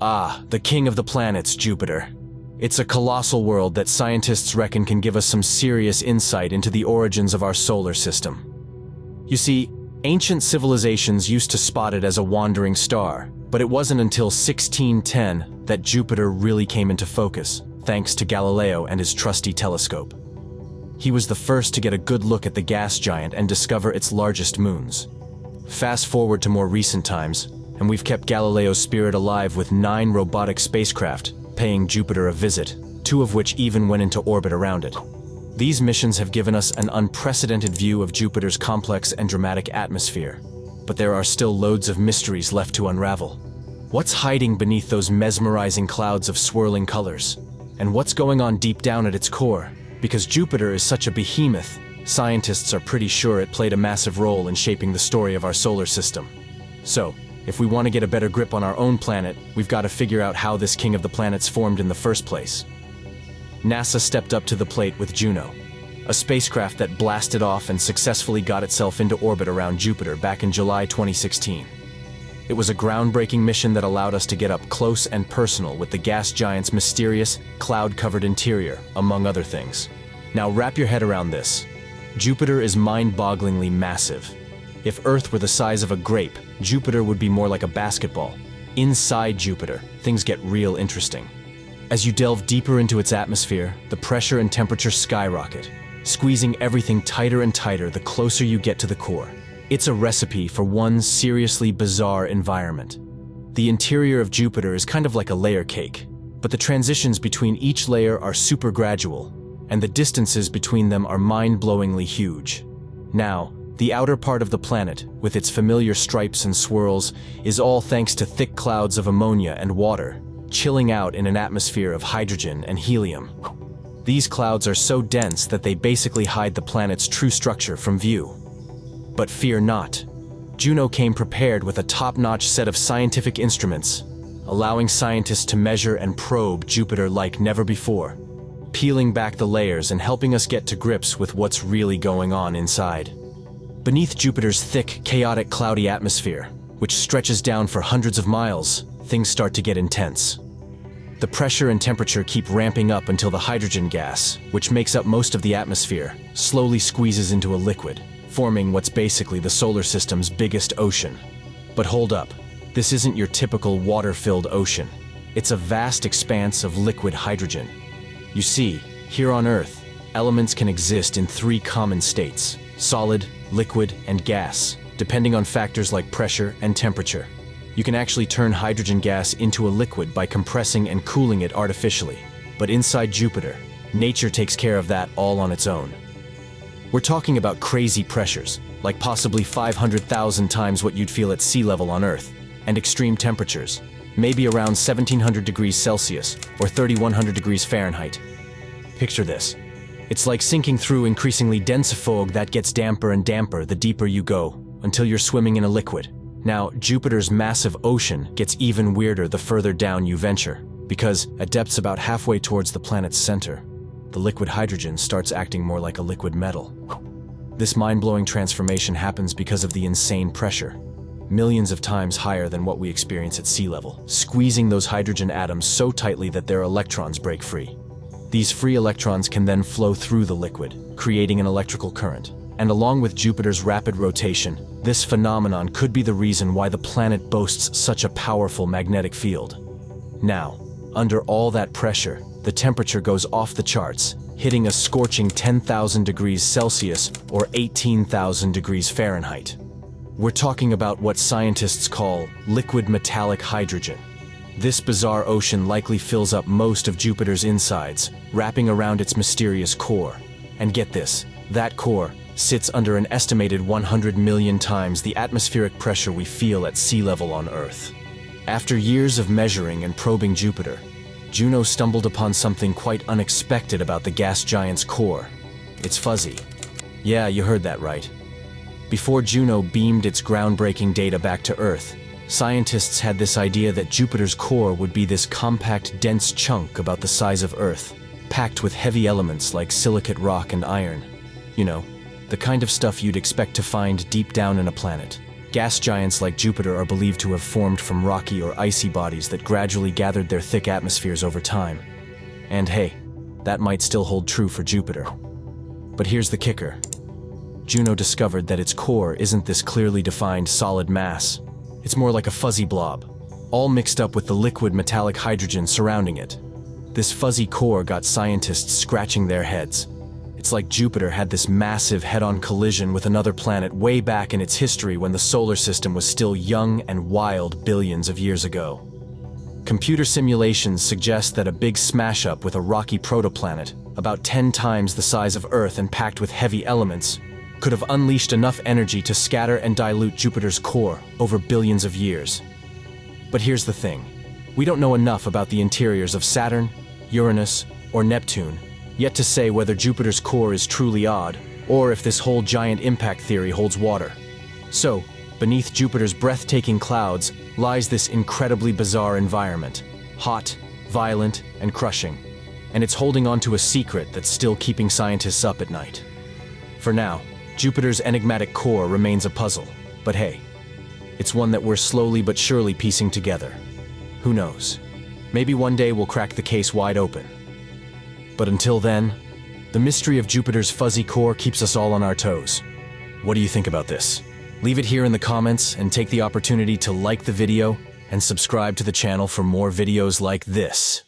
Ah, the king of the planets, Jupiter. It's a colossal world that scientists reckon can give us some serious insight into the origins of our solar system. You see, ancient civilizations used to spot it as a wandering star, but it wasn't until 1610 that Jupiter really came into focus, thanks to Galileo and his trusty telescope. He was the first to get a good look at the gas giant and discover its largest moons. Fast forward to more recent times, and we've kept Galileo's spirit alive with 9 robotic spacecraft paying Jupiter a visit, 2 of which even went into orbit around it. These missions have given us an unprecedented view of Jupiter's complex and dramatic atmosphere, but there are still loads of mysteries left to unravel. What's hiding beneath those mesmerizing clouds of swirling colors? And what's going on deep down at its core? Because Jupiter is such a behemoth, scientists are pretty sure it played a massive role in shaping the story of our solar system. So, if we want to get a better grip on our own planet, we've got to figure out how this king of the planets formed in the first place. NASA stepped up to the plate with Juno, a spacecraft that blasted off and successfully got itself into orbit around Jupiter back in July 2016. It was a groundbreaking mission that allowed us to get up close and personal with the gas giant's mysterious, cloud-covered interior, among other things. Now wrap your head around this. Jupiter is mind-bogglingly massive. If Earth were the size of a grape, Jupiter would be more like a basketball. Inside Jupiter, things get real interesting. As you delve deeper into its atmosphere, the pressure and temperature skyrocket, squeezing everything tighter and tighter the closer you get to the core. It's a recipe for one seriously bizarre environment. The interior of Jupiter is kind of like a layer cake, but the transitions between each layer are super gradual, and the distances between them are mind-blowingly huge. Now, the outer part of the planet, with its familiar stripes and swirls, is all thanks to thick clouds of ammonia and water, chilling out in an atmosphere of hydrogen and helium. These clouds are so dense that they basically hide the planet's true structure from view. But fear not. Juno came prepared with a top-notch set of scientific instruments, allowing scientists to measure and probe Jupiter like never before, peeling back the layers and helping us get to grips with what's really going on inside. Beneath Jupiter's thick, chaotic, cloudy atmosphere, which stretches down for hundreds of miles, things start to get intense. The pressure and temperature keep ramping up until the hydrogen gas, which makes up most of the atmosphere, slowly squeezes into a liquid, forming what's basically the solar system's biggest ocean. But hold up, this isn't your typical water-filled ocean. It's a vast expanse of liquid hydrogen. You see, here on Earth, elements can exist in 3 common states: solid, liquid, and gas, depending on factors like pressure and temperature. You can actually turn hydrogen gas into a liquid by compressing and cooling it artificially. But inside Jupiter, nature takes care of that all on its own. We're talking about crazy pressures, like possibly 500,000 times what you'd feel at sea level on Earth, and extreme temperatures, maybe around 1700 degrees Celsius or 3100 degrees Fahrenheit. Picture this. It's like sinking through increasingly dense fog that gets damper and damper the deeper you go, until you're swimming in a liquid. Now, Jupiter's massive ocean gets even weirder the further down you venture, because at depths about halfway towards the planet's center, the liquid hydrogen starts acting more like a liquid metal. This mind-blowing transformation happens because of the insane pressure, millions of times higher than what we experience at sea level, squeezing those hydrogen atoms so tightly that their electrons break free. These free electrons can then flow through the liquid, creating an electrical current. And along with Jupiter's rapid rotation, this phenomenon could be the reason why the planet boasts such a powerful magnetic field. Now, under all that pressure, the temperature goes off the charts, hitting a scorching 10,000 degrees Celsius or 18,000 degrees Fahrenheit. We're talking about what scientists call liquid metallic hydrogen. This bizarre ocean likely fills up most of Jupiter's insides, wrapping around its mysterious core. And get this, that core sits under an estimated 100 million times the atmospheric pressure we feel at sea level on Earth. After years of measuring and probing Jupiter, Juno stumbled upon something quite unexpected about the gas giant's core. It's fuzzy. Yeah, you heard that right. Before Juno beamed its groundbreaking data back to Earth, scientists had this idea that Jupiter's core would be this compact, dense chunk about the size of Earth, packed with heavy elements like silicate rock and iron. You know, the kind of stuff you'd expect to find deep down in a planet. Gas giants like Jupiter are believed to have formed from rocky or icy bodies that gradually gathered their thick atmospheres over time. And hey, that might still hold true for Jupiter. But here's the kicker. Juno discovered that its core isn't this clearly defined solid mass. It's more like a fuzzy blob, all mixed up with the liquid metallic hydrogen surrounding it. This fuzzy core got scientists scratching their heads. It's like Jupiter had this massive head-on collision with another planet way back in its history when the solar system was still young and wild billions of years ago. Computer simulations suggest that a big smash-up with a rocky protoplanet, about 10 times the size of Earth and packed with heavy elements, could have unleashed enough energy to scatter and dilute Jupiter's core over billions of years. But here's the thing. We don't know enough about the interiors of Saturn, Uranus, or Neptune, yet to say whether Jupiter's core is truly odd, or if this whole giant impact theory holds water. So, beneath Jupiter's breathtaking clouds lies this incredibly bizarre environment, hot, violent, and crushing, and it's holding on to a secret that's still keeping scientists up at night. For now, Jupiter's enigmatic core remains a puzzle, but hey, it's one that we're slowly but surely piecing together. Who knows? Maybe one day we'll crack the case wide open. But until then, the mystery of Jupiter's fuzzy core keeps us all on our toes. What do you think about this? Leave it here in the comments and take the opportunity to like the video and subscribe to the channel for more videos like this.